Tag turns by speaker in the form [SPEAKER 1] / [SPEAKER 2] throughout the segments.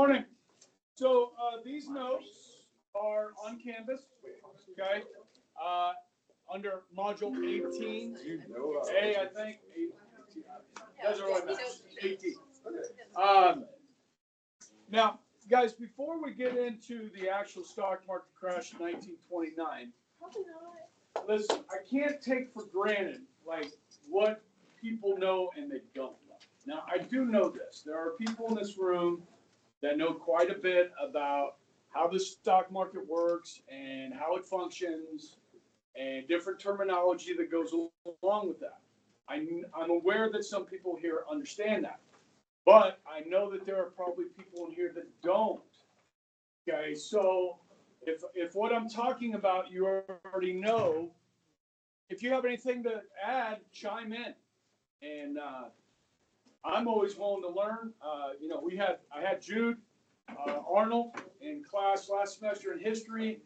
[SPEAKER 1] Morning. So these notes are on Canvas, okay, under module 18. A, I think. Doesn't really matter. 18. Now, guys, before we get into the actual stock market crash in 1929, listen, I can't take for granted like what people know and they don't know. Now, I do know this. There are people in this room that know quite a bit about how the stock market works and how it functions and different terminology that goes along with that. I'm aware that some people here understand that, but I know that there are probably people in here that don't. Okay, so if what I'm talking about you already know, if you have anything to add, chime in. And I'm always willing to learn. I had Jude Arnold in class last semester in history,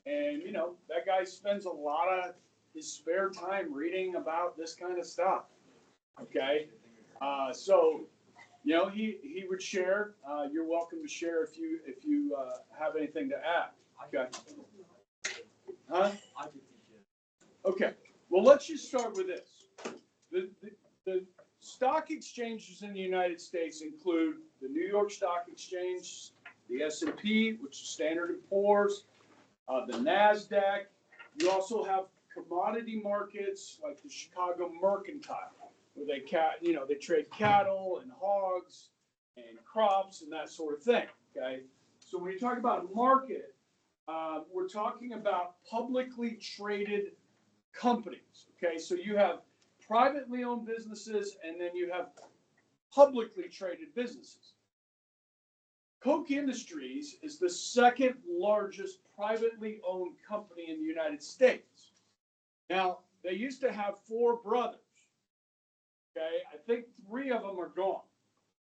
[SPEAKER 1] and that guy spends a lot of his spare time reading about this kind of stuff. Okay, so he would share. You're welcome to share if you have anything to add. Okay. Huh? Okay. Well, let's just start with this. The stock exchanges in the United States include the New York Stock Exchange, the S&P, which is Standard & Poor's, the NASDAQ. You also have commodity markets like the Chicago Mercantile, where they trade cattle and hogs and crops and that sort of thing. Okay, so when you talk about a market, we're talking about publicly traded companies. Okay, so you have privately owned businesses, and then you have publicly traded businesses. Koch Industries is the second largest privately owned company in the United States. Now, they used to have 4 brothers. Okay, I think 3 of them are gone.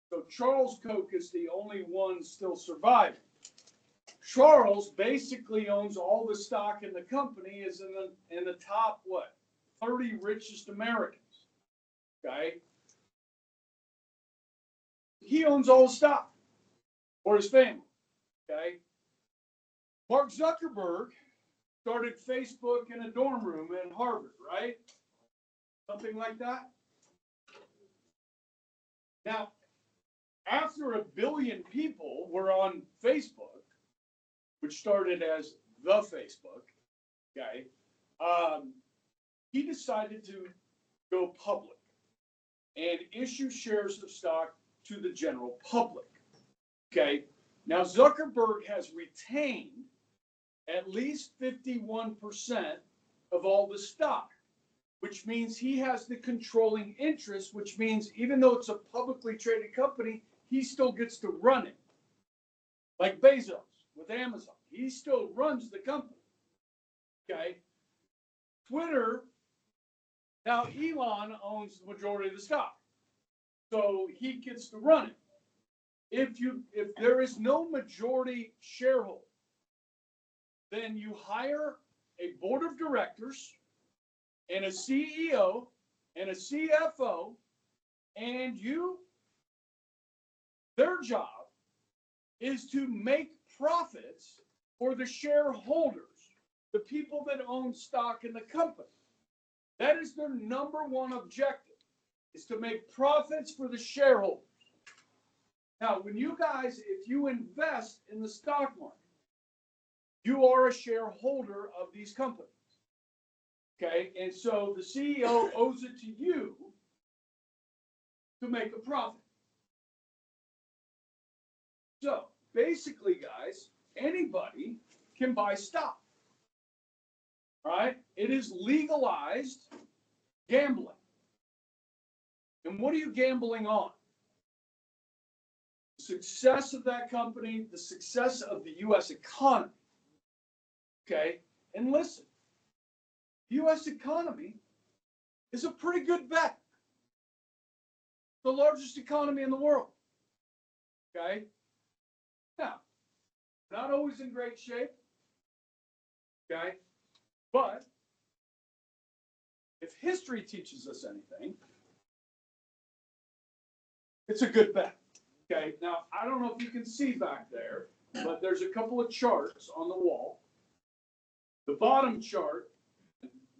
[SPEAKER 1] So Charles Koch is the only one still surviving. Charles basically owns all the stock in the company, is in the top 30 richest Americans. Okay, he owns all the stock for his family. Okay, Mark Zuckerberg started Facebook in a dorm room in Harvard, right? Something like that. Now, after 1 billion people were on Facebook, which started as the Facebook, okay, he decided to go public and issue shares of stock to the general public. Okay, now Zuckerberg has retained at least 51% of all the stock, which means he has the controlling interest, which means even though it's a publicly traded company, he still gets to run it. Like Bezos with Amazon, he still runs the company. Okay, Twitter, now Elon owns the majority of the stock, so he gets to run it. If there is no majority shareholder, then you hire a board of directors and a CEO and a CFO, and their job is to make profits for the shareholders, the people that own stock in the company. That is their number one objective, is to make profits for the shareholders. Now, when you guys, if you invest in the stock market, you are a shareholder of these companies. Okay, and so the CEO owes it to you to make a profit. So basically, guys, anybody can buy stock. All right, it is legalized gambling. And what are you gambling on? The success of that company, the success of the U.S. economy. Okay, and listen, the U.S. economy is a pretty good bet. The largest economy in the world. Okay, now, not always in great shape. Okay, but if history teaches us anything, it's a good bet. Okay, now, I don't know if you can see back there, but there's a couple of charts on the wall. The bottom chart,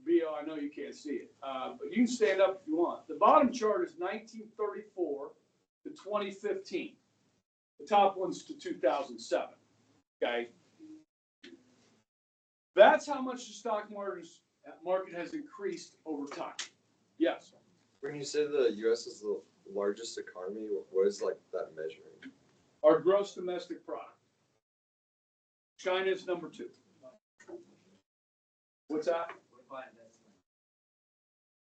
[SPEAKER 1] Bill, I know you can't see it, but you can stand up if you want. The bottom chart is 1934 to 2015. The top one's to 2007. Okay, that's how much the stock market has increased over time. Yes.
[SPEAKER 2] When you say the U.S. is the largest economy, what is like that measuring?
[SPEAKER 1] Our gross domestic product. China is number 2. What's that?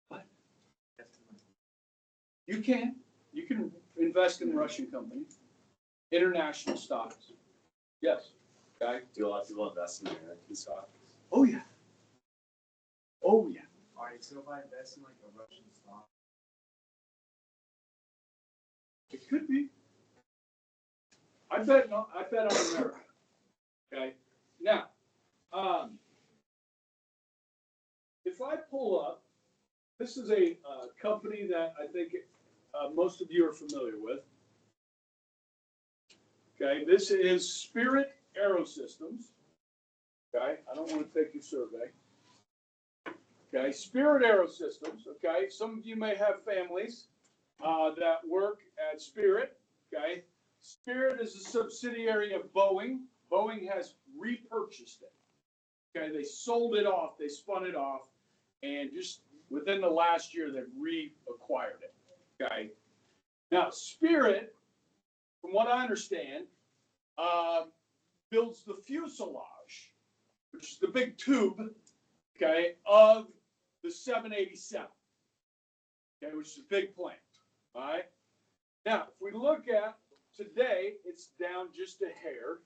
[SPEAKER 1] What? You can invest in Russian companies, international stocks. Yes. Okay.
[SPEAKER 3] Do a lot of people invest in American stocks?
[SPEAKER 1] Oh yeah. Oh yeah.
[SPEAKER 3] All right, so if I invest in like a Russian stock,
[SPEAKER 1] It could be. I bet on America. Okay. Now, if I pull up, this is a company that I think most of you are familiar with. Okay, this is Spirit Aerosystems. Okay, I don't want to take your survey. Okay, Spirit Aerosystems. Okay, some of you may have families that work at Spirit. Okay, Spirit is a subsidiary of Boeing. Boeing has repurchased it. Okay, they sold it off, they spun it off, and just within the last year, they've reacquired it. Okay, now Spirit, from what I understand, builds the fuselage, which is the big tube, okay, of the 787, okay, which is a big plane. All right. Now, if we look at today, it's down just a hair,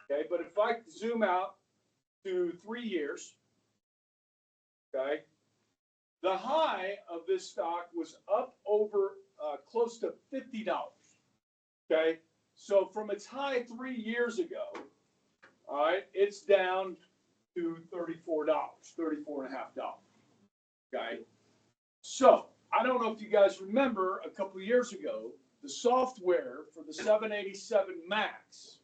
[SPEAKER 1] okay. But if I zoom out to 3 years, okay, the high of this stock was up over close to $50. Okay, so from its high 3 years ago, all right, it's down to $34, $34.50. Okay, so I don't know if you guys remember a couple of years ago, the software for the 787 MAX,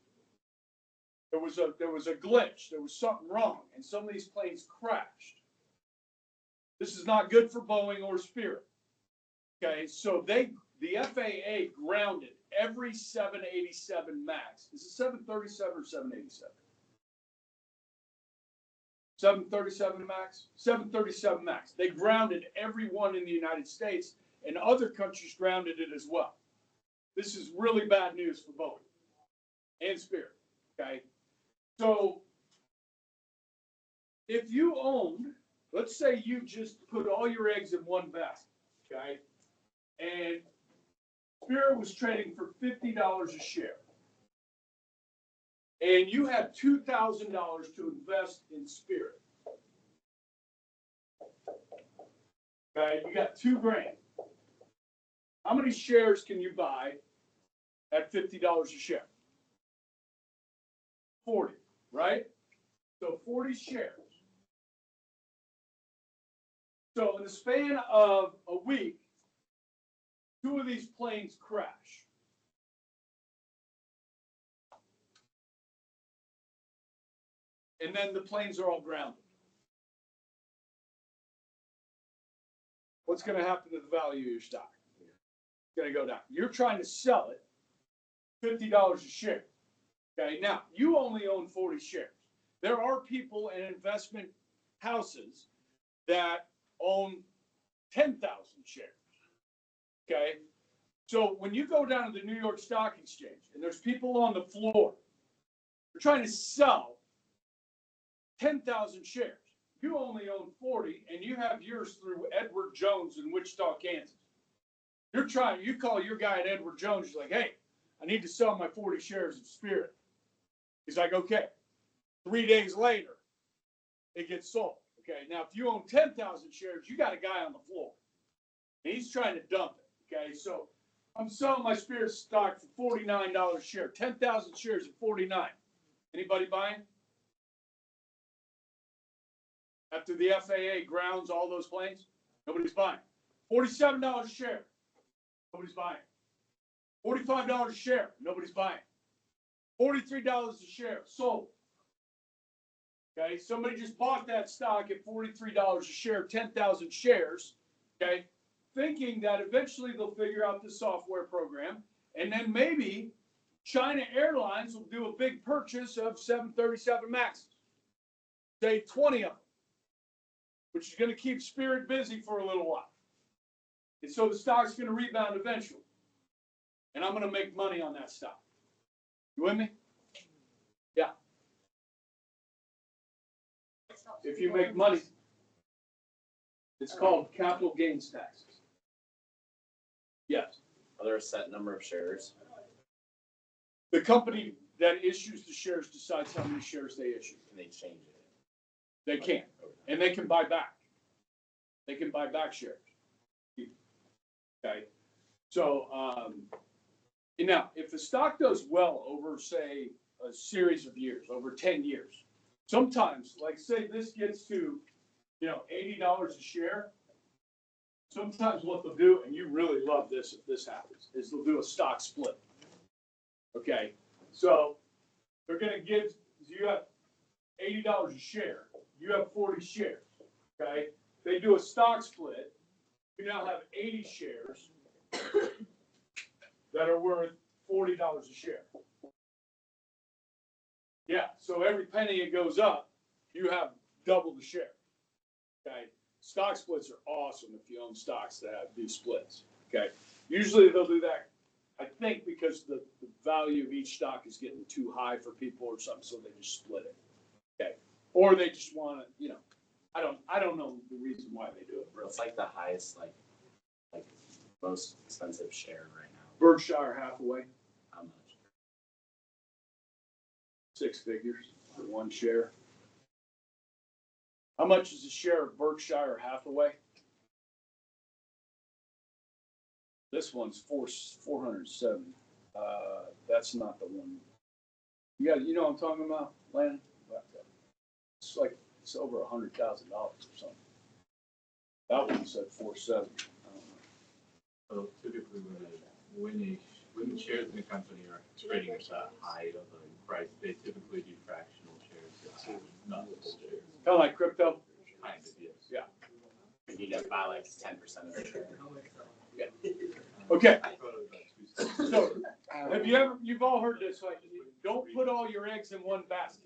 [SPEAKER 1] there was a glitch, there was something wrong, and some of these planes crashed. This is not good for Boeing or Spirit. Okay, so the FAA grounded every 787 MAX. Is it 737 or 787? 737 MAX? 737 MAX. They grounded every one in the United States, and other countries grounded it as well. This is really bad news for Boeing and Spirit. Okay, so if you owned, let's say you just put all your eggs in one basket, okay, and Spirit was trading for $50 a share, and you had $2,000 to invest in Spirit. Okay, you got $2,000. How many shares can you buy at $50 a share? 40, right? So 40 shares. So in the span of a week, 2 of these planes crash. And then the planes are all grounded. What's going to happen to the value of your stock? It's going to go down. You're trying to sell it $50 a share. Okay, now you only own 40 shares. There are people and investment houses that own 10,000 shares. Okay, so when you go down to the New York Stock Exchange and there's people on the floor, they're trying to sell 10,000 shares. You only own 40, and you have yours through Edward Jones in Wichita, Kansas. You call your guy at Edward Jones, you're like, hey, I need to sell my 40 shares of Spirit. He's like, okay. 3 days later, it gets sold. Okay, now if you own 10,000 shares, you got a guy on the floor. And he's trying to dump it. Okay, so I'm selling my Spirit stock for $49 a share. 10,000 shares at $49. Anybody buying? After the FAA grounds all those planes, nobody's buying. $47 a share. Nobody's buying. $45 a share, nobody's buying. $43 a share, sold. Okay, somebody just bought that stock at $43 a share, 10,000 shares, okay, thinking that eventually they'll figure out the software program, and then maybe China Airlines will do a big purchase of 737 Maxes, say 20 of them, which is going to keep Spirit busy for a little while. And so the stock's going to rebound eventually. And I'm going to make money on that stock. You with me? Yeah. If you make money, it's called capital gains taxes. Yes.
[SPEAKER 3] Are there a set number of shares?
[SPEAKER 1] The company that issues the shares decides how many shares they issue.
[SPEAKER 3] Can they change it?
[SPEAKER 1] They can. And they can buy back. They can buy back shares. Okay. So, now, if the stock does well over, say, a series of years, over 10 years, sometimes, like say this gets to, $80 a share, sometimes what they'll do, and you really love this if this happens, is they'll do a stock split. Okay, so they're going to give, you have $80 a share, you have 40 shares, okay? They do a stock split, you now have 80 shares that are worth $40 a share. Yeah, so every penny it goes up, you have double the share. Okay, stock splits are awesome if you own stocks that do splits. Okay, usually they'll do that, I think, because the value of each stock is getting too high for people or something, so they just split it. Okay, or they just want to, I don't know the reason why they do it.
[SPEAKER 3] It's like the highest, like most expensive share right now.
[SPEAKER 1] Berkshire Hathaway,
[SPEAKER 3] How much?
[SPEAKER 1] 6 figures for one share. How much is a share of Berkshire Hathaway? This one's 407. That's not the one. You know what I'm talking about, Landon? It's over $100,000 or something. That one said 470.
[SPEAKER 4] So typically, when shares in a company are trading at the high of a price, they typically do fractional shares, not full shares.
[SPEAKER 1] Kind of like crypto.
[SPEAKER 4] Kind of, yes.
[SPEAKER 1] Yeah.
[SPEAKER 3] You just buy like 10% of the share.
[SPEAKER 1] Yeah. Okay.
[SPEAKER 4] I thought it was about 2 cents.
[SPEAKER 1] So, you've all heard this, like, don't put all your eggs in one basket.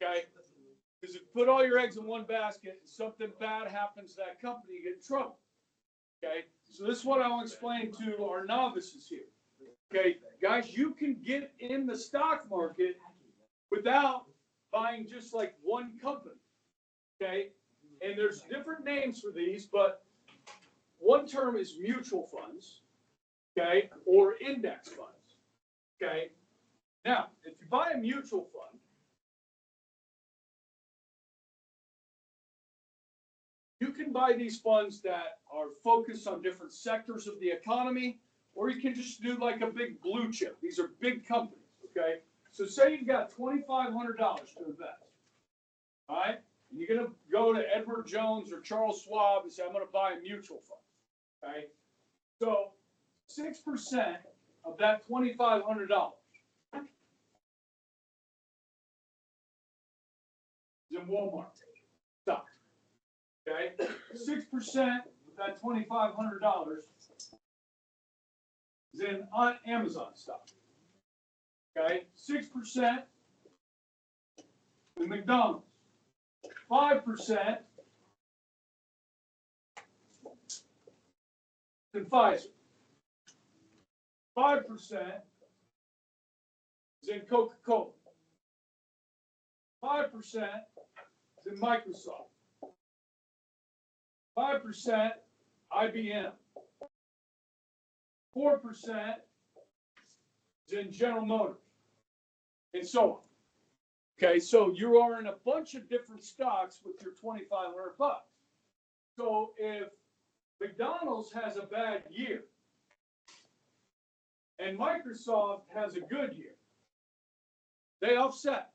[SPEAKER 1] Okay? Because if you put all your eggs in one basket and something bad happens to that company, you get in trouble. Okay? So this is what I want to explain to our novices here. Okay, guys, you can get in the stock market without buying just like one company. Okay? And there's different names for these, but one term is mutual funds, okay, or index funds. Okay? Now, if you buy a mutual fund, you can buy these funds that are focused on different sectors of the economy, or you can just do like a big blue chip. These are big companies, okay? So say you've got $2,500 to invest, all right? And you're going to go to Edward Jones or Charles Schwab and say, I'm going to buy a mutual fund, okay? So 6% of that $2,500 is in Walmart stock. Okay, 6% of that $2,500 is in Amazon stock. Okay, 6% in McDonald's, 5% in Pfizer, 5% is in Coca-Cola, 5% is in Microsoft. 5% IBM, 4% is in General Motors, and so on. Okay, so you are in a bunch of different stocks with your $2,500. So if McDonald's has a bad year and Microsoft has a good year, they offset.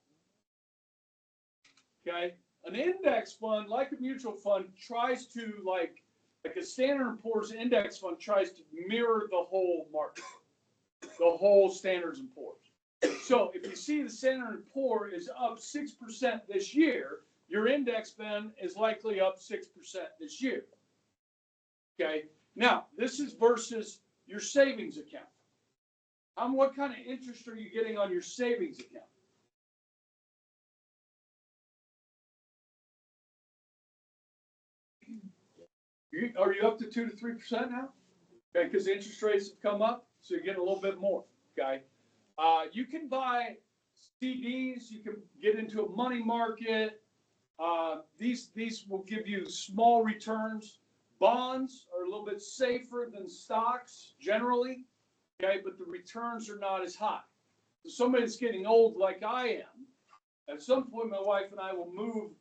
[SPEAKER 1] Okay. An index fund, like a mutual fund, tries to, like a Standard & Poor's index fund, tries to mirror the whole market. the whole Standards and Poor's. So if you see the Standard and Poor is up 6% this year, your index then is likely up 6% this year. Okay, now this is versus your savings account. What kind of interest are you getting on your savings account? Are you up to 2 to 3% now? Okay, because the interest rates have come up, so you're getting a little bit more. Okay, you can buy CDs. You can get into a money market. These will give you small returns. Bonds are a little bit safer than stocks generally. Okay, but the returns are not as high. So somebody that's getting old like I am, at some point my wife and I will move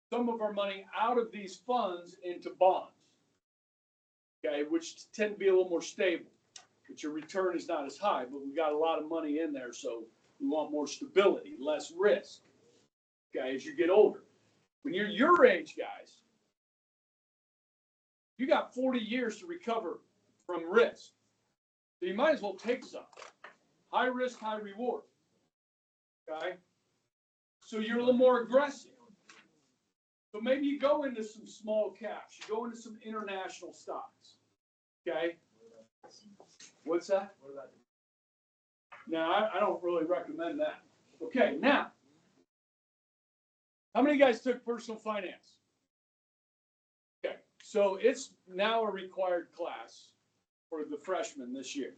[SPEAKER 1] some of our money out of these funds into bonds. Okay, which tend to be a little more stable, but your return is not as high, but we got a lot of money in there, so we want more stability, less risk. Okay, as you get older. When you're your age, guys, you got 40 years to recover from risk. So you might as well take some. High risk, high reward. Okay? So you're a little more aggressive. So maybe you go into some small caps. You go into some international stocks. Okay? What's that? No, I don't really recommend that. Okay, now, how many of you guys took personal finance? Okay, so it's now a required class for the freshmen this year.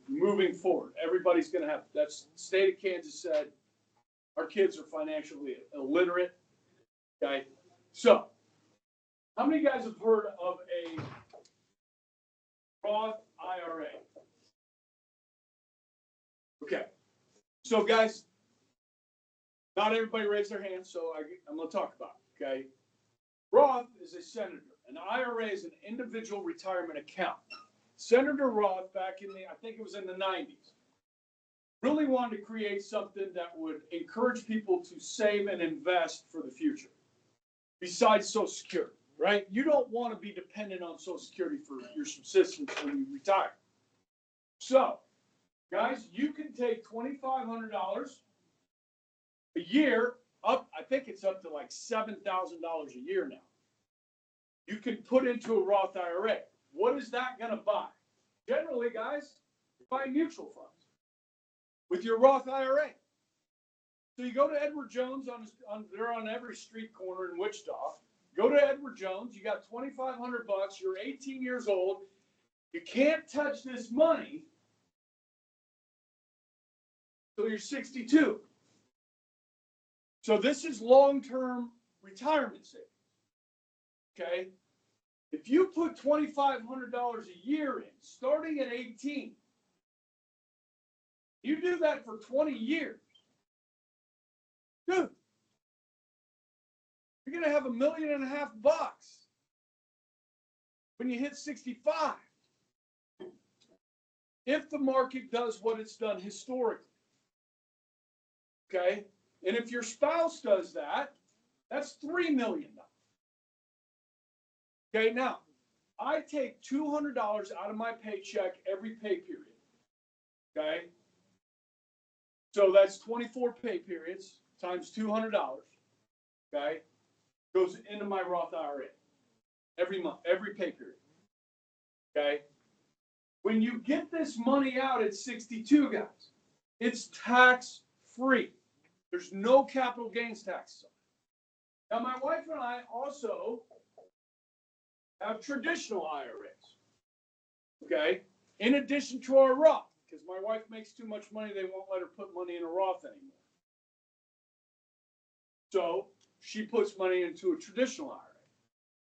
[SPEAKER 1] Moving forward, everybody's going to have, that's state of Kansas said, our kids are financially illiterate. Okay, so how many of you guys have heard of a Roth IRA? Okay, so guys, not everybody raised their hands, so I'm going to talk about it, okay? Roth is a senator. An IRA is an individual retirement account. Senator Roth, back in I think it was in the 90s, really wanted to create something that would encourage people to save and invest for the future, besides Social Security, right? You don't want to be dependent on Social Security for your subsistence when you retire. So, guys, you can take $2,500 a year up, I think it's up to like $7,000 a year now. You can put into a Roth IRA. What is that going to buy? Generally, guys, you buy mutual funds with your Roth IRA. So you go to Edward Jones, they're on every street corner in Wichita. Go to Edward Jones, you got $2,500, you're 18 years old, you can't touch this money until you're 62. So this is long-term retirement savings, okay? If you put $2,500 a year in, starting at 18, you do that for 20 years, dude, you're gonna have $1.5 million when you hit 65. If the market does what it's done historically, okay? And if your spouse does that, that's $3 million. Okay, now, I take $200 out of my paycheck every pay period. Okay? So that's 24 pay periods times $200. Okay? Goes into my Roth IRA every month, every pay period. Okay? When you get this money out at 62, guys, it's tax free. There's no capital gains taxes on it. Now, my wife and I also have traditional IRAs, okay, in addition to our Roth, because my wife makes too much money, they won't let her put money in a Roth anymore. So she puts money into a traditional IRA.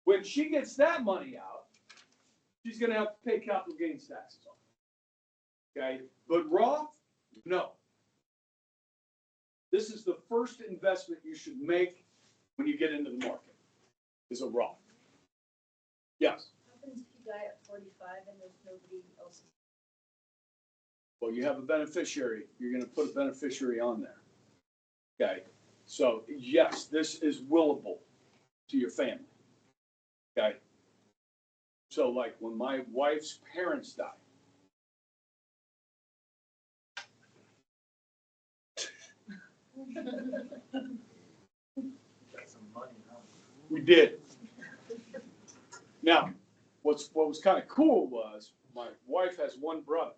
[SPEAKER 1] When she gets that money out, she's going to have to pay capital gains taxes on it, okay? But Roth, no. This is the first investment you should make when you get into the market, is a Roth. Yes.
[SPEAKER 5] What happens if you die at 45 and there's nobody else?
[SPEAKER 1] Well, you have a beneficiary. You're going to put a beneficiary on there. Okay. So, yes, this is willable to your family. Okay. So, like when my wife's parents died,
[SPEAKER 4] Some money, huh?
[SPEAKER 1] We did. Now, what was kind of cool was my wife has one brother.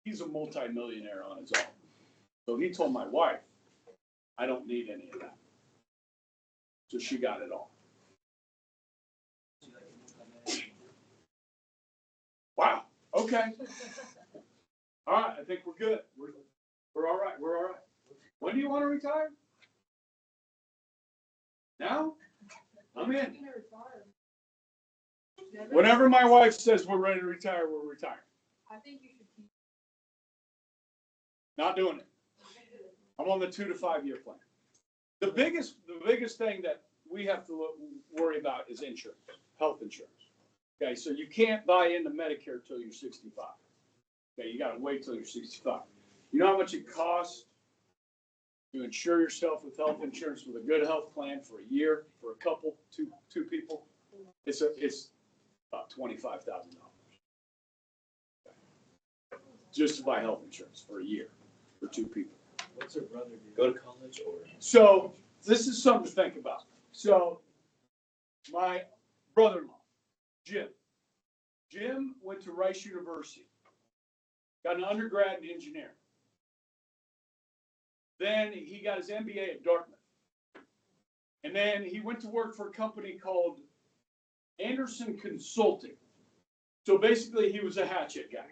[SPEAKER 1] He's a multimillionaire on his own. So he told my wife, I don't need any of that. So she got it all. Wow. Okay. All right. I think we're good. We're all right. We're all right. When do you want to retire? Now? I'm in. Whenever my wife says we're ready to retire, we're retiring.
[SPEAKER 5] I think you should keep.
[SPEAKER 1] Not doing it. I'm on the 2 to 5 year plan. The biggest thing that we have to worry about is insurance, health insurance. Okay, so you can't buy into Medicare till you're 65. Okay, you got to wait till you're 65. You know how much it costs to insure yourself with health insurance with a good health plan for a year for a couple, two people? It's about $25,000 just to buy health insurance for a year for 2 people.
[SPEAKER 3] What's her brother do? Go to college or?
[SPEAKER 1] So this is something to think about. So my brother-in-law, Jim went to Rice University, got an undergrad in engineering. Then he got his MBA at Dartmouth. And then he went to work for a company called Anderson Consulting. So basically he was a hatchet guy.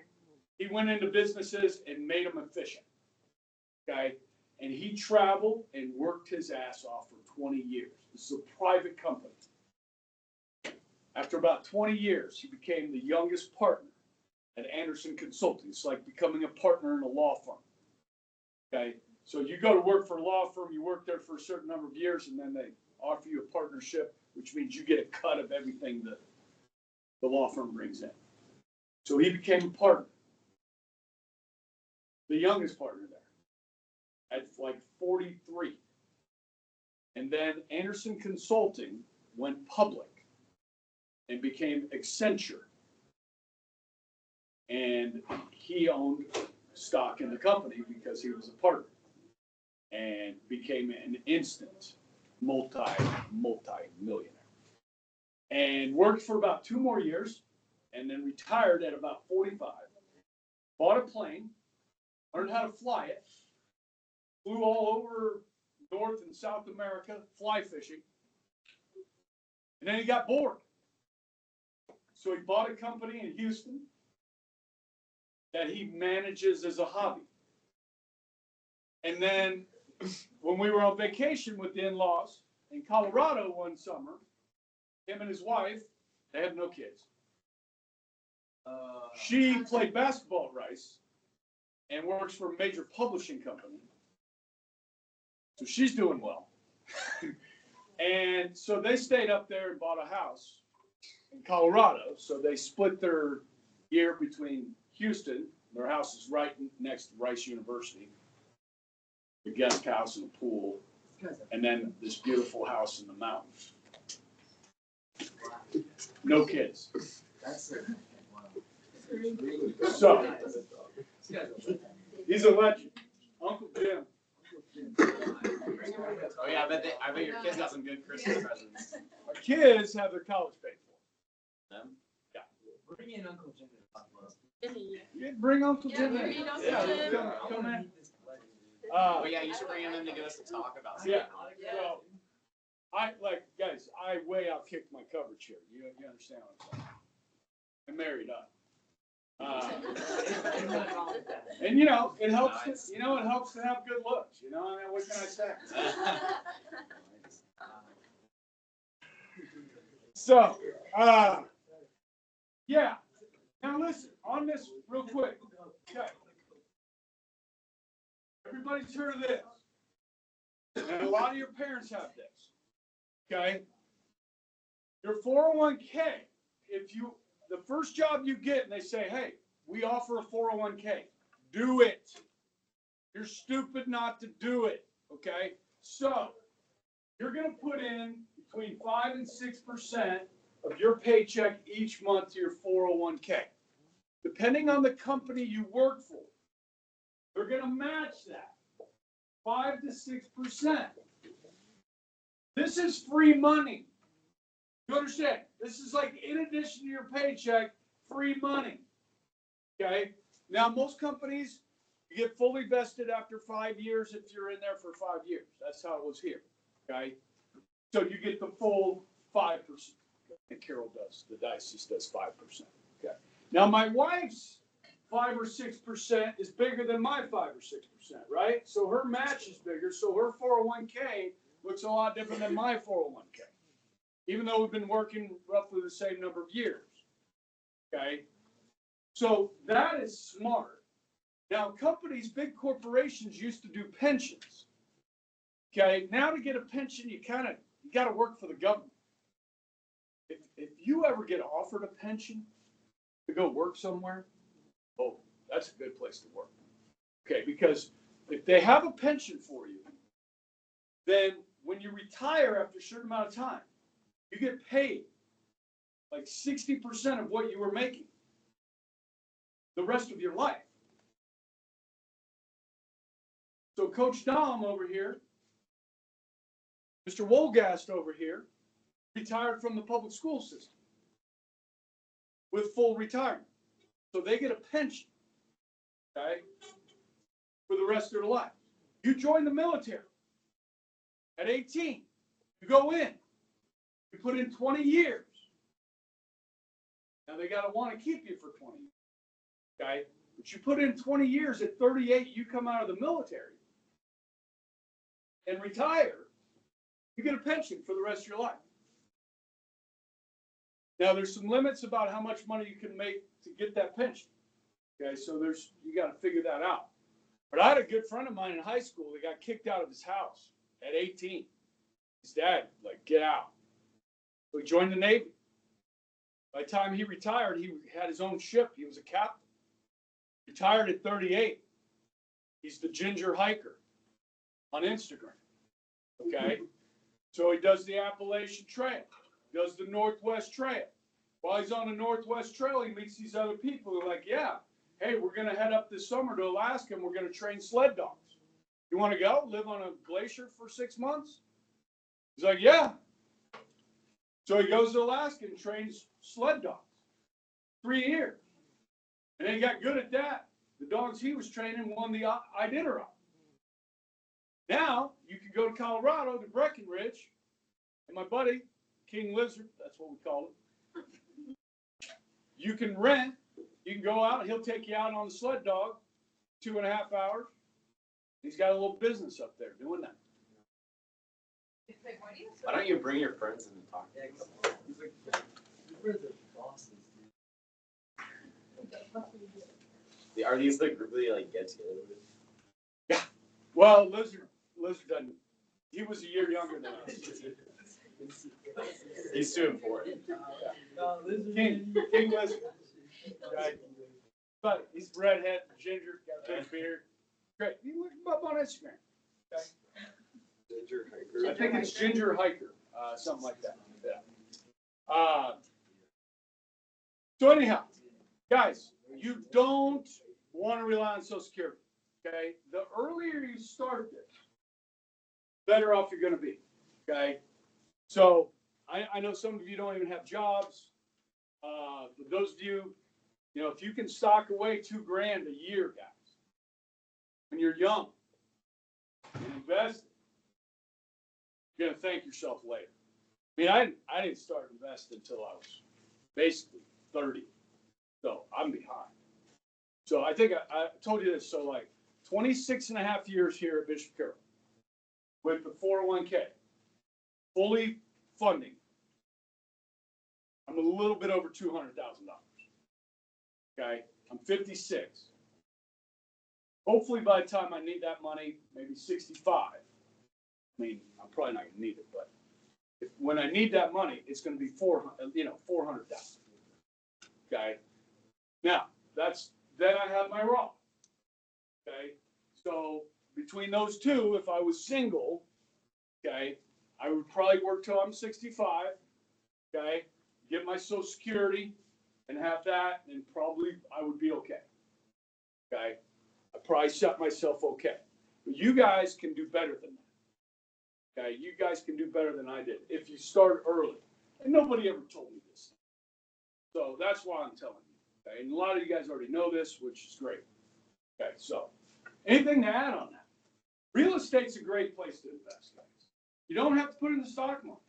[SPEAKER 1] He went into businesses and made them efficient. Okay? And he traveled and worked his ass off for 20 years. This is a private company. After about 20 years, he became the youngest partner at Anderson Consulting. It's like becoming a partner in a law firm. Okay? So you go to work for a law firm, you work there for a certain number of years, and then they offer you a partnership, which means you get a cut of everything that the law firm brings in. So he became a partner, the youngest partner there, at like 43. And then Anderson Consulting went public and became Accenture. And he owned stock in the company because he was a partner and became an instant multi-millionaire. And worked for about 2 more years and then retired at about 45. Bought a plane, learned how to fly it, flew all over North and South America, fly fishing. And then he got bored. So he bought a company in Houston that he manages as a hobby. And then when we were on vacation with the in-laws in Colorado one summer, him and his wife, they have no kids. She played basketball at Rice and works for a major publishing company. So she's doing well. And so they stayed up there and bought a house in Colorado. So they split their year between Houston. Their house is right next to Rice University. The guest house and a pool. And then this beautiful house in the mountains. No kids. So, he's a legend. Uncle Jim.
[SPEAKER 3] Oh yeah, I bet your kids got some good Christmas presents.
[SPEAKER 1] Our kids have their college paid for.
[SPEAKER 3] Them?
[SPEAKER 1] Yeah.
[SPEAKER 3] Bring in Uncle Jim to talk about.
[SPEAKER 1] Yeah, bring Uncle Jim
[SPEAKER 5] Yeah,
[SPEAKER 1] in.
[SPEAKER 5] bring Uncle
[SPEAKER 1] Yeah,
[SPEAKER 5] Jim.
[SPEAKER 1] come in.
[SPEAKER 3] Oh yeah, you should bring him in to give us a talk about something.
[SPEAKER 1] Yeah. So, guys, I way out kicked my coverage here. You understand what I'm saying? I'm married up. And it helps. It helps to have good looks. I mean, what can I say? So, yeah. Now listen, on this real quick. Okay. Everybody's heard of this. And a lot of your parents have this. Okay? Your 401k, the first job you get and they say, hey, we offer a 401k, do it. You're stupid not to do it. Okay? So, you're going to put in between 5 and 6% of your paycheck each month to your 401k. Depending on the company you work for, they're going to match that. 5 to 6%. This is free money. You understand? This is like in addition to your paycheck, free money. Okay? Now, most companies, you get fully vested after 5 years if you're in there for 5 years. That's how it was here. Okay? So you get the full 5%. And Carol does. The diocese does 5%. Okay. Now, my wife's 5 or 6% is bigger than my 5 or 6%, right? So her match is bigger. So her 401k looks a lot different than my 401k, even though we've been working roughly the same number of years. Okay. So that is smart. Now, companies, big corporations used to do pensions. Okay. Now to get a pension, you got to work for the government. If you ever get offered a pension to go work somewhere, oh, that's a good place to work. Okay, because if they have a pension for you, then when you retire after a certain amount of time, you get paid like 60% of what you were making the rest of your life. So Coach Dom over here, Mr. Wolgast over here, retired from the public school system with full retirement. So they get a pension, okay, for the rest of their life. You join the military at 18. You go in. You put in 20 years. Now they got to want to keep you for 20 years, okay? But you put in 20 years, at 38, you come out of the military and retire. You get a pension for the rest of your life. Now, there's some limits about how much money you can make to get that pension. Okay, so you got to figure that out. But I had a good friend of mine in high school that got kicked out of his house at 18. His dad, like, get out. So he joined the Navy. By the time he retired, he had his own ship. He was a captain. Retired at 38. He's the ginger hiker on Instagram. Okay? So he does the Appalachian Trail. Does the Northwest Trail. While he's on the Northwest Trail, he meets these other people who are like, yeah, hey, we're going to head up this summer to Alaska and we're going to train sled dogs. You want to go live on a glacier for 6 months? He's like, yeah. So he goes to Alaska and trains sled dogs. 3 years. And then he got good at that. The dogs he was training won the Iditarod. Now, you can go to Colorado, to Breckenridge, and my buddy, King Lizard, that's what we call him. You can rent, you can go out, and he'll take you out on the sled dog, 2.5 hours. He's got a little business up there doing that.
[SPEAKER 3] Why don't you bring your friends in and talk? Are these the group that you like get together with?
[SPEAKER 1] Yeah. Well, Lizard doesn't. He was a year younger than us.
[SPEAKER 3] He's too important.
[SPEAKER 1] King Lizard. Right. But he's redhead, ginger, got a big beard. Great. You look him up on Instagram. Okay.
[SPEAKER 2] Ginger hiker.
[SPEAKER 1] I think it's Ginger Hiker, something like that. Yeah. So anyhow, guys, you don't want to rely on Social Security. Okay. The earlier you start this, better off you're going to be. Okay. So I know some of you don't even have jobs. For those of you, if you can stock away $2,000 a year, guys, when you're young and invest, you're going to thank yourself later. I mean, I didn't start investing until I was basically 30. So I'm behind. So I think I told you this. So like 26 and a half years here at Bishop Carroll with the 401k, fully funding. I'm a little bit over $200,000. Okay. I'm 56. Hopefully by the time I need that money, maybe 65. I mean, I'm probably not going to need it, but when I need that money, it's going to be 400,000. Okay. Now then I have my Roth. Okay. So between those two, if I was single, okay, I would probably work till I'm 65. Okay. Get my Social Security and have that, and probably I would be okay. Okay. I probably set myself okay. But you guys can do better than that. Okay, you guys can do better than I did if you start early. And nobody ever told me this. So that's why I'm telling you. Okay, and a lot of you guys already know this, which is great. Okay, so anything to add on that? Real estate's a great place to invest, guys. You don't have to put it in the stock market.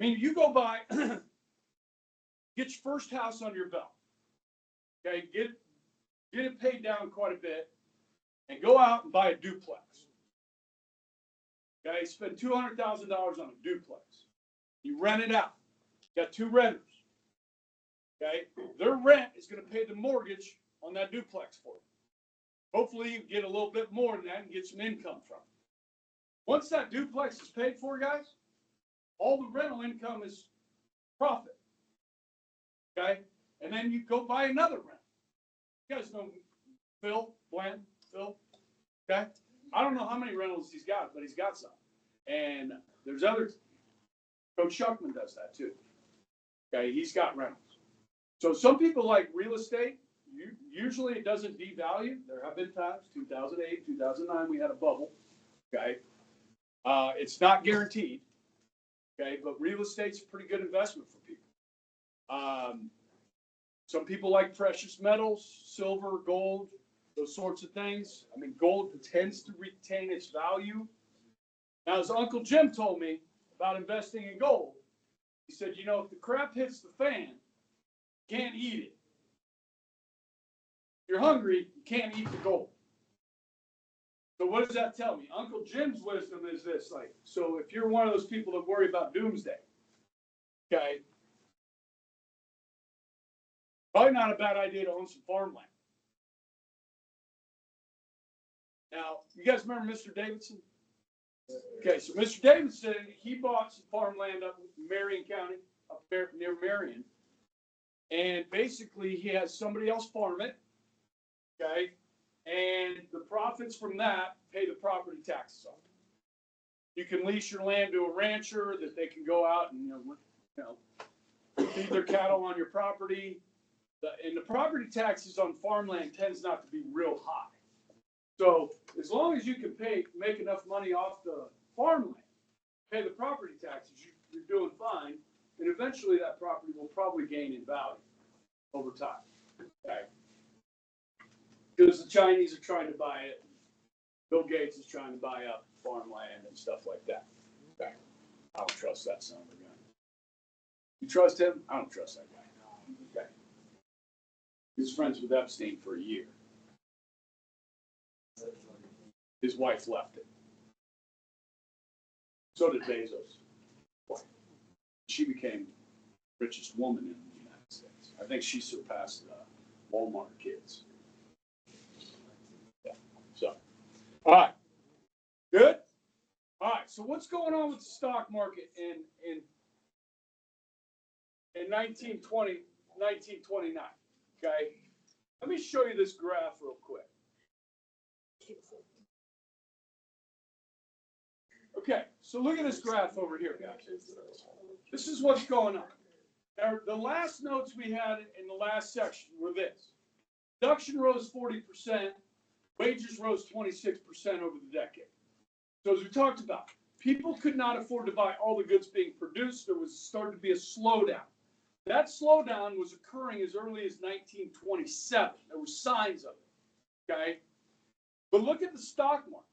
[SPEAKER 1] I mean, you go buy, get your first house under your belt. Okay, get it paid down quite a bit, and go out and buy a duplex. Okay, spend $200,000 on a duplex. You rent it out. You got 2 renters. Okay, their rent is going to pay the mortgage on that duplex for you. Hopefully, you get a little bit more than that and get some income from it. Once that duplex is paid for, guys, all the rental income is profit. Okay, and then you go buy another rent. You guys know Phil. Okay, I don't know how many rentals he's got, but he's got some. And there's others. Coach Shuckman does that too. Okay, he's got rentals. So some people like real estate. Usually it doesn't devalue. There have been times, 2008, 2009, we had a bubble. Okay, it's not guaranteed. Okay, but real estate's a pretty good investment for people. Some people like precious metals, silver, gold, those sorts of things. I mean, gold tends to retain its value. Now, as Uncle Jim told me about investing in gold, he said, you know, if the crap hits the fan, you can't eat it. If you're hungry, you can't eat the gold. So what does that tell me? Uncle Jim's wisdom is this, like, so if you're one of those people that worry about doomsday, okay, probably not a bad idea to own some farmland. Now, you guys remember Mr. Davidson? Okay, so Mr. Davidson, he bought some farmland up in Marion County, up there near Marion. And basically, he has somebody else farm it, okay? And the profits from that pay the property taxes on it. You can lease your land to a rancher that they can go out and, feed their cattle on your property. And the property taxes on farmland tends not to be real high. So as long as you can make enough money off the farmland, pay the property taxes, you're doing fine. And eventually that property will probably gain in value over time. Okay? Because the Chinese are trying to buy it. Bill Gates is trying to buy up farmland and stuff like that. Okay? I don't trust that son of a gun. You trust him? I don't trust that guy. Okay? He was friends with Epstein for a year. His wife left it. So did Bezos' wife. She became the richest woman in the United States. I think she surpassed Walmart kids. Yeah. So, all right. Good? All right. So what's going on with the stock market in 1920, 1929? Okay. Let me show you this graph real quick. Okay, so look at this graph over here, guys. This is what's going on. Now, the last notes we had in the last section were this. Production rose 40%, wages rose 26% over the decade. So as we talked about, people could not afford to buy all the goods being produced. There was starting to be a slowdown. That slowdown was occurring as early as 1927. There were signs of it, okay? But look at the stock market.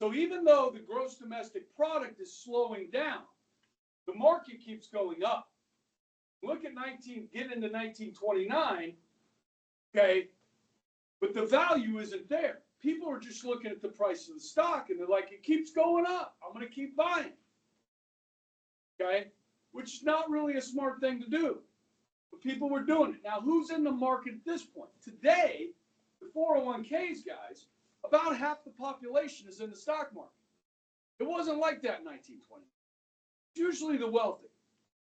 [SPEAKER 1] So even though the gross domestic product is slowing down, the market keeps going up. Look at get into 1929, okay, but the value isn't there. People are just looking at the price of the stock and they're like, it keeps going up. I'm going to keep buying. Okay, which is not really a smart thing to do. But people were doing it. Now, who's in the market at this point? Today, the 401ks, guys, about half the population is in the stock market. It wasn't like that in 1920. It's usually the wealthy.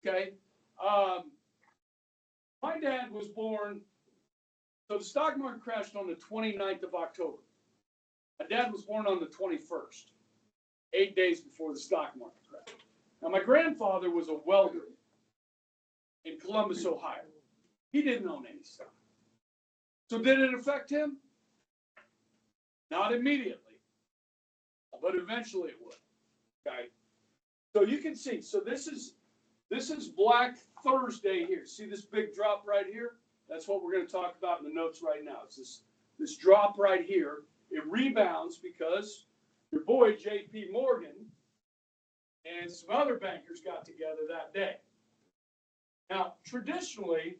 [SPEAKER 1] Okay. My dad was born, so the stock market crashed on the 29th of October. My dad was born on the 21st, 8 days before the stock market crashed. Now, my grandfather was a welder in Columbus, Ohio. He didn't own any stock. So did it affect him? Not immediately. but eventually it would. Okay. So you can see, so this is Black Thursday here. See this big drop right here? That's what we're going to talk about in the notes right now. It's this drop right here. It rebounds because your boy J.P. Morgan and some other bankers got together that day. Now, traditionally,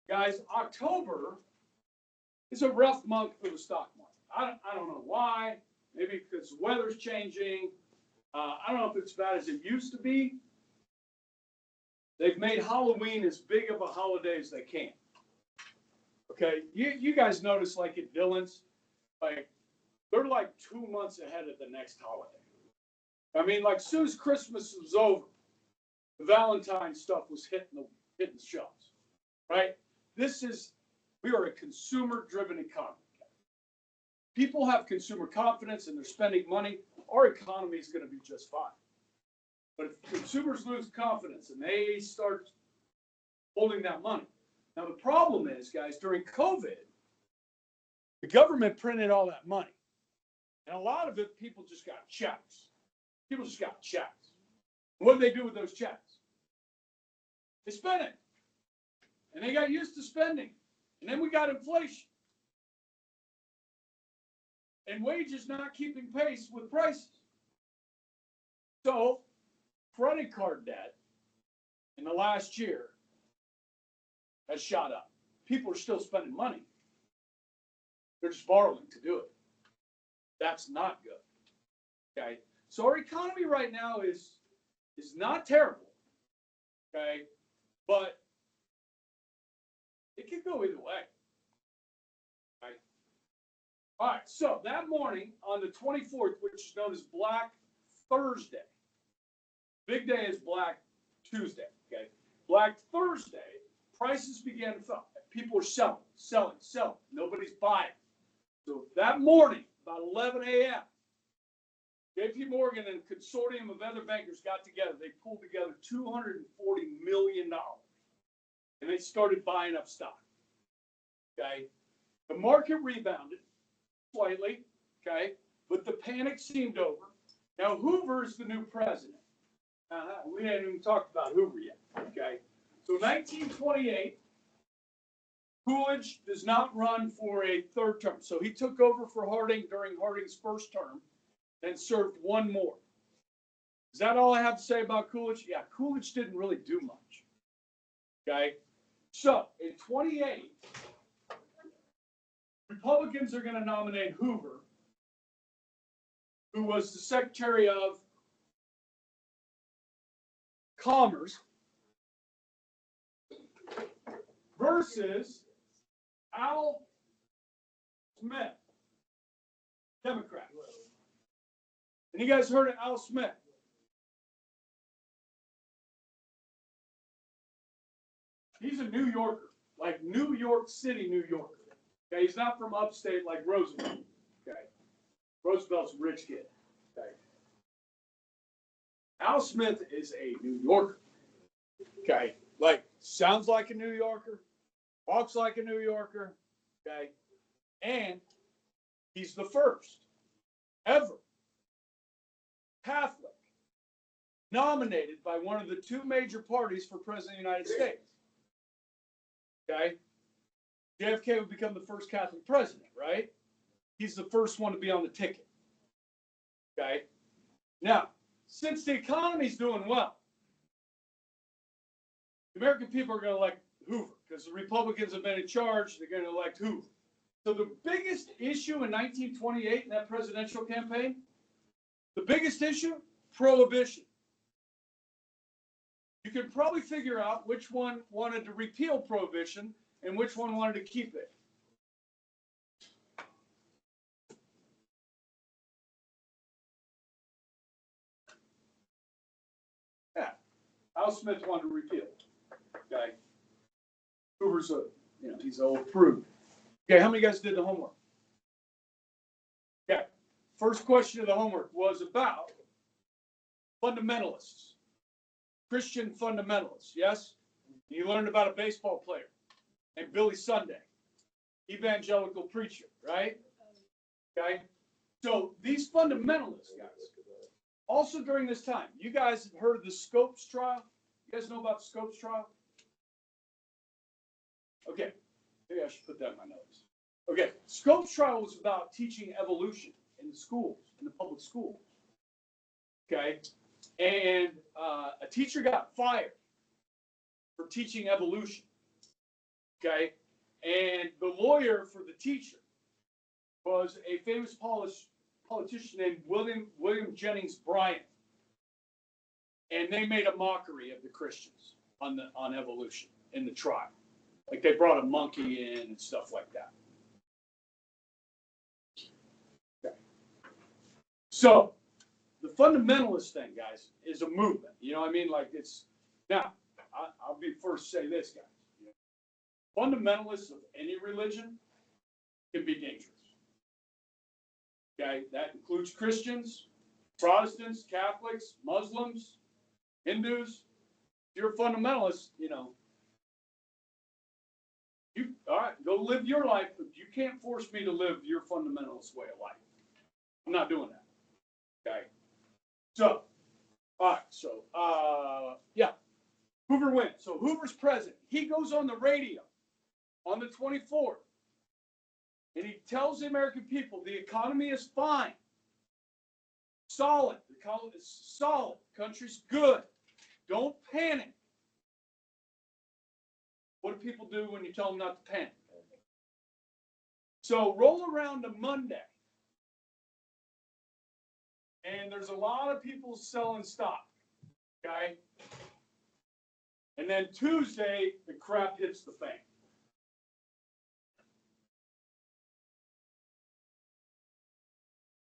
[SPEAKER 1] guys, October is a rough month for the stock market. I don't know why. Maybe because the weather's changing. I don't know if it's as bad as it used to be. They've made Halloween as big of a holiday as they can. Okay, you guys notice like at Dillon's, like they're like 2 months ahead of the next holiday. I mean, like soon as Christmas was over, the Valentine stuff was hitting the shelves, right? We are a consumer-driven economy. People have consumer confidence and they're spending money. Our economy is going to be just fine. But if consumers lose confidence and they start holding that money. Now, the problem is, guys, during COVID, the government printed all that money. And a lot of it, people just got checks. People just got checks. And what did they do with those checks? They spent it. And they got used to spending. And then we got inflation. And wages not keeping pace with prices. So, credit card debt in the last year has shot up. People are still spending money. They're just borrowing to do it. That's not good. Okay? So our economy right now is not terrible. Okay? But it could go either way. Okay? All right, so that morning on the 24th, which is known as Black Thursday, big day is Black Tuesday, okay? Black Thursday, prices began to fall. People are selling. Nobody's buying. So that morning, about 11 a.m., J.P. Morgan and a consortium of other bankers got together. They pulled together $240 million, and they started buying up stock, okay? The market rebounded slightly, okay? But the panic seemed over. Now, Hoover is the new president. We hadn't even talked about Hoover yet, okay? So 1928, Coolidge does not run for a third term. So he took over for Harding during Harding's first term and served one more. Is that all I have to say about Coolidge? Yeah, Coolidge didn't really do much, okay? So in 28, Republicans are going to nominate Hoover, who was the Secretary of Commerce, versus Al Smith, Democrat. And you guys heard of Al Smith? He's a New Yorker, like New York City, New Yorker. Okay, he's not from upstate like Roosevelt. Okay, Roosevelt's a rich kid. Okay, Al Smith is a New Yorker. Okay, like sounds like a New Yorker, walks like a New Yorker. Okay, and he's the first ever Catholic nominated by one of the two major parties for president of the United States. Okay. JFK would become the first Catholic president, right? He's the first one to be on the ticket. Okay. Now, since the economy's doing well, the American people are going to elect Hoover because the Republicans have been in charge. They're going to elect Hoover. So the biggest issue in 1928 in that presidential campaign, the biggest issue, prohibition. You can probably figure out which one wanted to repeal prohibition and which one wanted to keep it. Yeah, Al Smith wanted to repeal it. Okay, Hoover's he's old prude. Okay, how many of you guys did the homework? Okay, first question of the homework was about fundamentalists, Christian fundamentalists. Yes, you learned about a baseball player named Billy Sunday, evangelical preacher, right? Okay, So these fundamentalists, guys, also during this time, you guys have heard of the Scopes trial? You guys know about the Scopes trial? Okay, maybe I should put that in my notes. Okay, Scopes trial was about teaching evolution in the schools, in the public schools. Okay, and a teacher got fired for teaching evolution. Okay, and the lawyer for the teacher was a famous politician named William Jennings Bryan, and they made a mockery of the Christians on evolution in the trial. Like they brought a monkey in and stuff like that. Okay. So the fundamentalist thing, guys, is a movement. You know what I mean? Like it's now. I'll be first to say this, guys. You know, fundamentalists of any religion can be dangerous. Okay, that includes Christians, Protestants, Catholics, Muslims, Hindus. If you're a fundamentalist, you know, you all right, go live your life, but you can't force me to live your fundamentalist way of life. I'm not doing that. Okay. So, all right, so yeah. Hoover wins. So Hoover's president. He goes on the radio on the 24th. And he tells the American people the economy is fine. Solid. The economy is solid. The country's good. Don't panic. What do people do when you tell them not to panic? So roll around to Monday. And there's a lot of people selling stock. Okay? And then Tuesday, the crap hits the fan.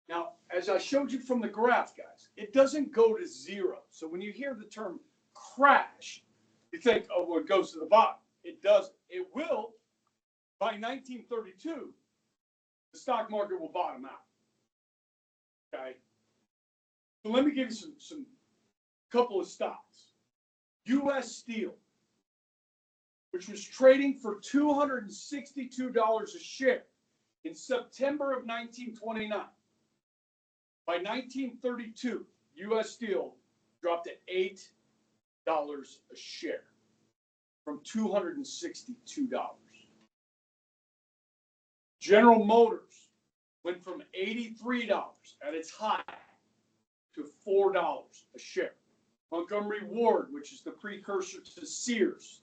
[SPEAKER 1] Now, as I showed you from the graph, guys, it doesn't go to zero. So when you hear the term crash, you think, oh, well, it goes to the bottom. It doesn't. It will. By 1932, the stock market will bottom out. Okay? So let me give you some couple of stocks. U.S. Steel, which was trading for $262 a share in September of 1929. By 1932, U.S. Steel dropped to $8 a share from $262. General Motors went from $83 at its high to $4 a share. Montgomery Ward, which is the precursor to Sears,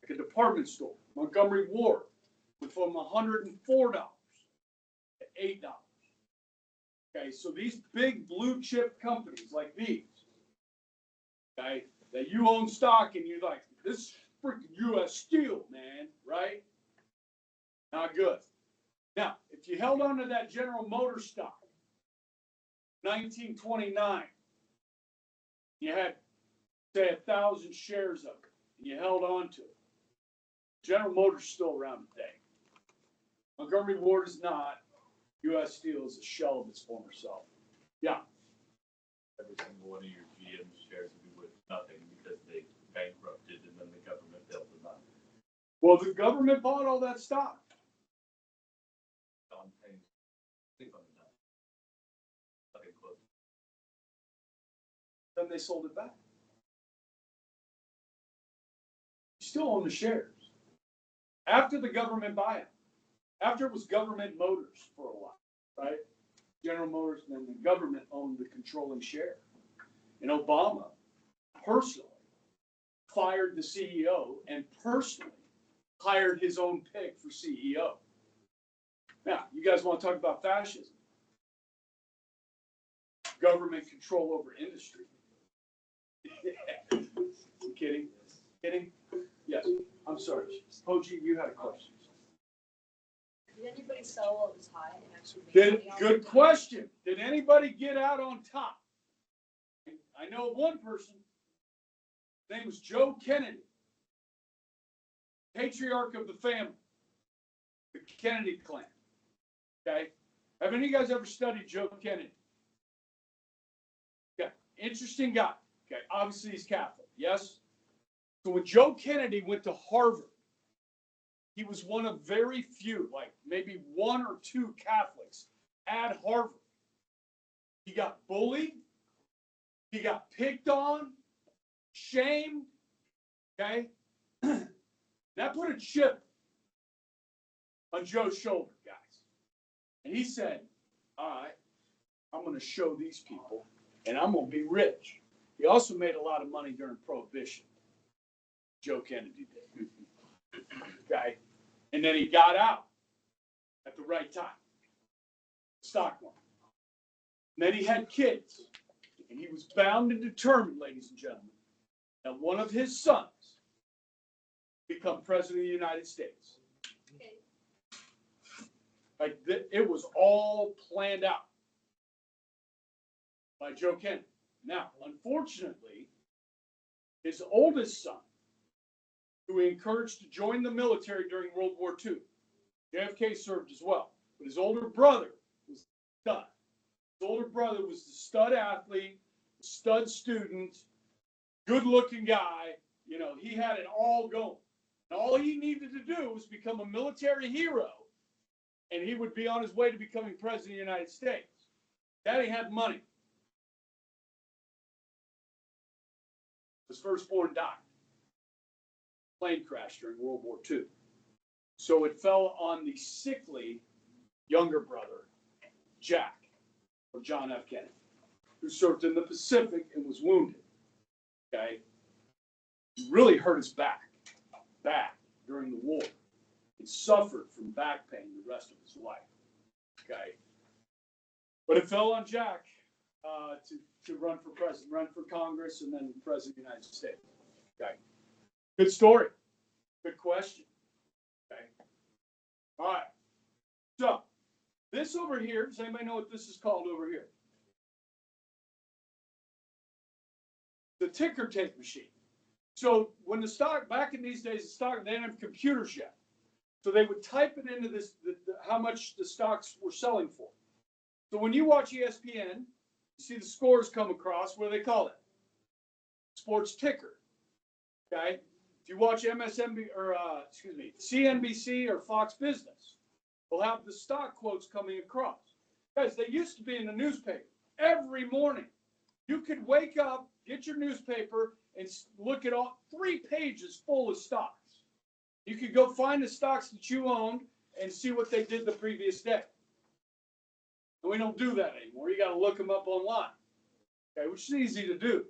[SPEAKER 1] like a department store. Montgomery Ward went from $104 to $8. Okay, so these big blue chip companies like these, okay, that you own stock and you're like, this is freaking U.S. Steel, man, right? Not good. Now, if you held on to that General Motors stock, 1929, you had, say, 1,000 shares of it, and you held on to it. General Motors is still around today. Montgomery Ward is not. U.S. Steel is a shell of its former self. Yeah.
[SPEAKER 4] Every single one of your GM shares would be worth nothing because they bankrupted and then the government bailed them out.
[SPEAKER 1] Well, the government bought all that stock.
[SPEAKER 4] On things, think on that. Nothing close.
[SPEAKER 1] Then they sold it back. You still own the shares. After the government buyout. After it was government motors for a while, right? General Motors, and then the government owned the controlling share. And Obama personally fired the CEO and personally hired his own pick for CEO. Now, you guys want to talk about fascism? Government control over industry. You kidding? Kidding? Yes. I'm sorry. Poji, you had a question.
[SPEAKER 5] Did anybody sell while it was high and actually make money off
[SPEAKER 1] Good
[SPEAKER 5] it?
[SPEAKER 1] question. Did anybody get out on top? I know of one person. His name was Joe Kennedy, patriarch of the family, the Kennedy clan. Okay? Have any of you guys ever studied Joe Kennedy? Okay. Interesting guy. Okay. Obviously, he's Catholic. Yes? So when Joe Kennedy went to Harvard, he was one of very few, like maybe one or two Catholics at Harvard. He got bullied. He got picked on, shamed. Okay? That put a chip on Joe's shoulder, guys. And he said, all right, I'm going to show these people, and I'm going to be rich. He also made a lot of money during Prohibition. Joe Kennedy did. Okay? And then he got out at the right time. Stock market. And then he had kids. And he was bound and determined, ladies and gentlemen, that one of his sons become president of the United States.
[SPEAKER 5] Okay.
[SPEAKER 1] Like, it was all planned out by Joe Kennedy. Now, unfortunately, his oldest son, who he encouraged to join the military during World War II, JFK served as well. But his older brother was the stud. His older brother was the stud athlete, stud student, good-looking guy. You know, he had it all going. And all he needed to do was become a military hero, and he would be on his way to becoming president of the United States. Daddy had money. His firstborn died. Plane crash during World War II. So it fell on the sickly younger brother, Jack, or John F. Kennedy, who served in the Pacific and was wounded. Okay? He really hurt his back during the war. He suffered from back pain the rest of his life. Okay? But it fell on Jack to run for president, run for Congress, and then president of the United States. Okay? Good story. Good question. Okay? All right. So, this over here, does anybody know what this is called over here? The ticker tape machine. So when the stock, back in these days, the stock, they didn't have computers yet. So they would type it into this, how much the stocks were selling for. So when you watch ESPN, you see the scores come across, what do they call it? Sports ticker. Okay? If you watch CNBC or Fox Business, they'll have the stock quotes coming across. Guys, they used to be in the newspaper every morning. You could wake up, get your newspaper, and look at all 3 pages full of stocks. You could go find the stocks that you owned and see what they did the previous day. And we don't do that anymore. You got to look them up online, okay, which is easy to do.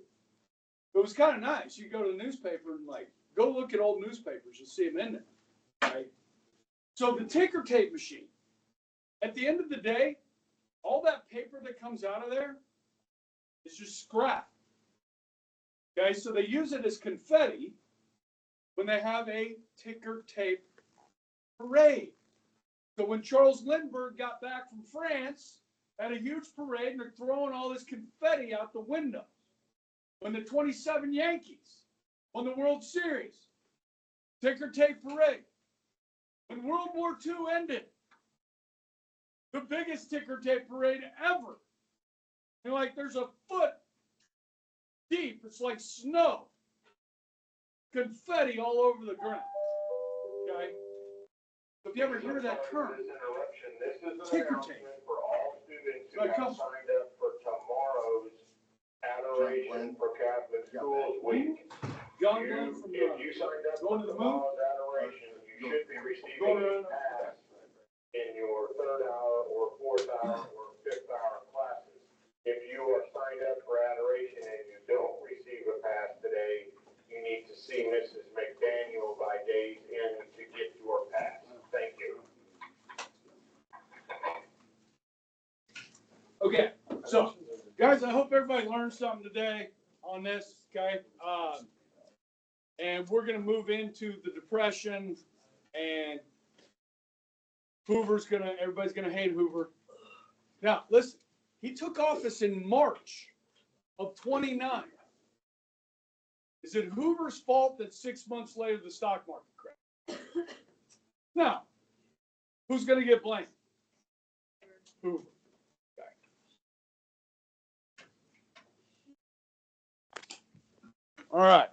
[SPEAKER 1] It was kind of nice. You go to the newspaper and go look at old newspapers. You'll see them in there, right? So the ticker tape machine, at the end of the day, all that paper that comes out of there is just scrap. Okay, so they use it as confetti when they have a ticker tape parade. So when Charles Lindbergh got back from France, had a huge parade, and they're throwing all this confetti out the window. When the 27 Yankees won the World Series, ticker tape parade. When World War II ended, the biggest ticker tape parade ever. And there's a foot deep. It's like snow. Confetti all over the ground. Okay? So if you ever hear that term, ticker tape.
[SPEAKER 6] For all students who
[SPEAKER 1] So it
[SPEAKER 6] have
[SPEAKER 1] comes
[SPEAKER 6] signed up for tomorrow's Adoration for Catholic Schools Week.
[SPEAKER 1] John Glenn from
[SPEAKER 6] If you signed up
[SPEAKER 1] Going
[SPEAKER 6] for
[SPEAKER 1] to the Moon.
[SPEAKER 6] tomorrow's Adoration, you should be receiving a pass in your 3rd hour or 4th hour or 5th hour classes. If you are signed up for Adoration and you don't receive a pass today, you need to see Mrs. McDaniel by days in to get your pass. Thank you.
[SPEAKER 1] Okay, so guys, I hope everybody learned something today on this. Okay, and we're gonna move into the Depression, and everybody's gonna hate Hoover. Now, listen, he took office in March of 29. Is it Hoover's fault that 6 months later the stock market crashed? No. Who's gonna get blamed? Hoover. All right.